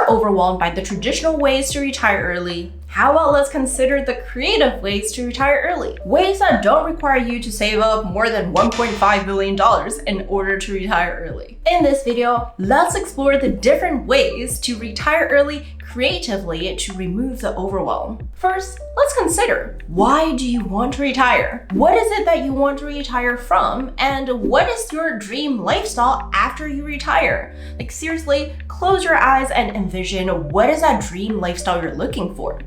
you're overwhelmed by the traditional ways to retire early, how about let's consider the creative ways to retire early? Ways that don't require you to save up more than $1.5 million in order to retire early. In this video, let's explore the different ways to retire early creatively to remove the overwhelm. First, let's consider, why do you want to retire? What is it that you want to retire from? And what is your dream lifestyle after you retire? Like seriously, close your eyes and envision what is that dream lifestyle you're looking for.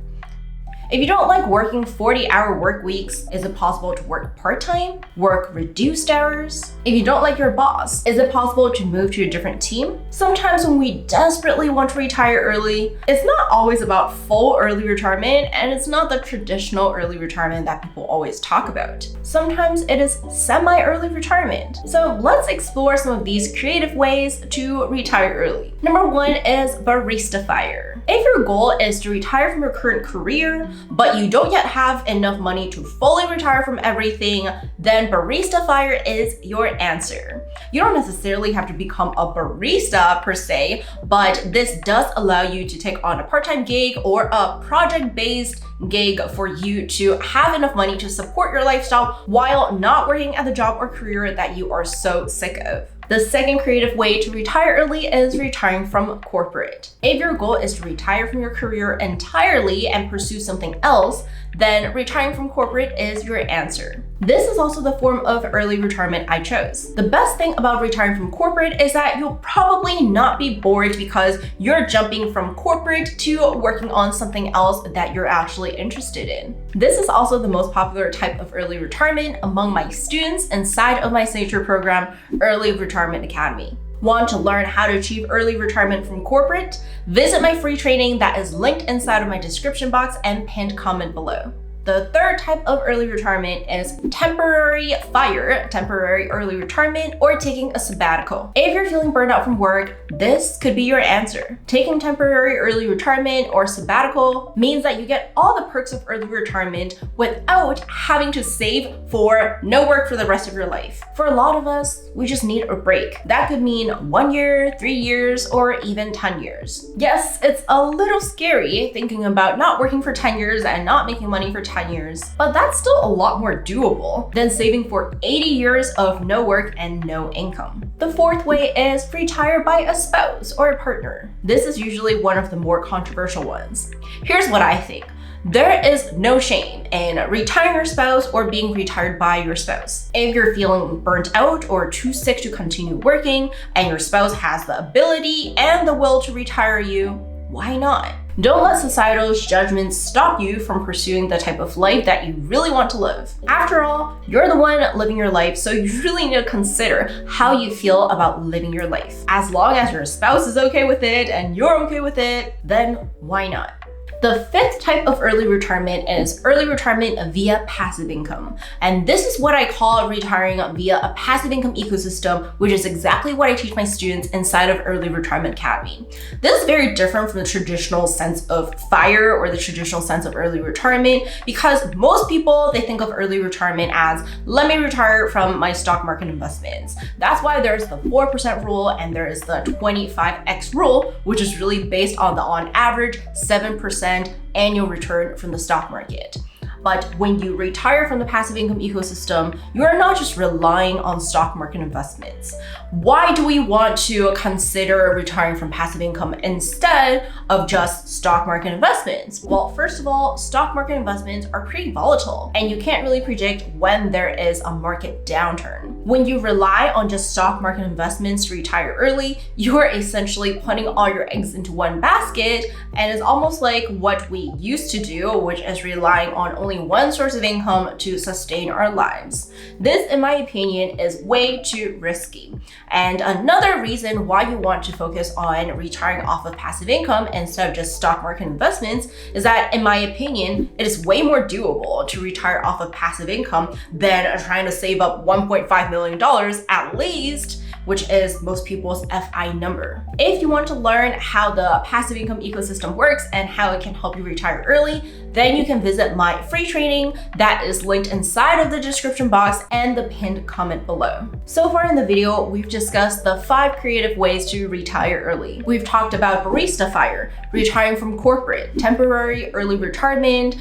If you don't like working 40-hour work weeks, is it possible to work part-time? Work reduced hours? If you don't like your boss, is it possible to move to a different team? Sometimes when we desperately want to retire early, it's not always about full early retirement, and it's not the traditional early retirement that people always talk about. Sometimes it is semi-early retirement. So let's explore some of these creative ways to retire early. Number one is Barista FI. If your goal is to retire from your current career, but you don't yet have enough money to fully retire from everything, then Barista FI is your answer. You don't necessarily have to become a barista per se, but this does allow you to take on a part-time gig or a project-based gig for you to have enough money to support your lifestyle while not working at the job or career that you are so sick of. The second creative way to retire early is retiring from corporate. If your goal is to retire from your career entirely and pursue something else, then retiring from corporate is your answer. This is also the form of early retirement I chose. The best thing about retiring from corporate is that you'll probably not be bored because you're jumping from corporate to working on something else that you're actually interested in. This is also the most popular type of early retirement among my students inside of my signature program, Early Retirement Academy. Want to learn how to achieve early retirement from corporate? Visit my free training that is linked inside of my description box and pinned comment below. The third type of early retirement is temporary FIRE, temporary early retirement, or taking a sabbatical. If you're feeling burned out from work, this could be your answer. Taking temporary early retirement or sabbatical means that you get all the perks of early retirement without having to save for no work for the rest of your life. For a lot of us, we just need a break. That could mean 1 year, 3 years, or even 10 years. Yes, it's a little scary thinking about not working for 10 years and not making money for 10 years, but that's still a lot more doable than saving for 80 years of no work and no income. The fourth way is retire by a spouse or a partner. This is usually one of the more controversial ones. Here's what I think. There is no shame in retiring your spouse or being retired by your spouse. If you're feeling burnt out or too sick to continue working and your spouse has the ability and the will to retire you, why not? Don't let societal's judgments stop you from pursuing the type of life that you really want to live. After all, you're the one living your life, so you really need to consider how you feel about living your life. As long as your spouse is okay with it and you're okay with it, then why not? The fifth type of early retirement is early retirement via passive income. And this is what I call retiring via a passive income ecosystem, which is exactly what I teach my students inside of Early Retirement Academy. This is very different from the traditional sense of FIRE or the traditional sense of early retirement, because most people, they think of early retirement as, let me retire from my stock market investments. That's why there's the 4% rule and there is the 25x rule, which is really based on the on average 7% annual return from the stock market. But when you retire from the passive income ecosystem, you are not just relying on stock market investments. Why do we want to consider retiring from passive income instead of just stock market investments? Well, first of all, stock market investments are pretty volatile and you can't really predict when there is a market downturn. When you rely on just stock market investments to retire early, you are essentially putting all your eggs into one basket, and it's almost like what we used to do, which is relying on only one source of income to sustain our lives. This, in my opinion, is way too risky. And another reason why you want to focus on retiring off of passive income instead of just stock market investments is that, in my opinion, it is way more doable to retire off of passive income than trying to save up $1.5 million at least, which is most people's FI number. If you want to learn how the passive income ecosystem works and how it can help you retire early, then you can visit my free training that is linked inside of the description box and the pinned comment below. So far in the video, we've discussed the 5 creative ways to retire early. We've talked about Barista FI, retiring from corporate, temporary early retirement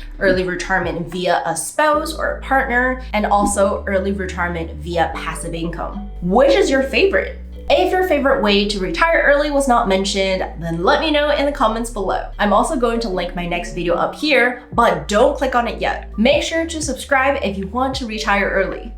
via a spouse or a partner, and also early retirement via passive income. Which is your favorite? If your favorite way to retire early was not mentioned, then let me know in the comments below. I'm also going to link my next video up here, but don't click on it yet. Make sure to subscribe if you want to retire early.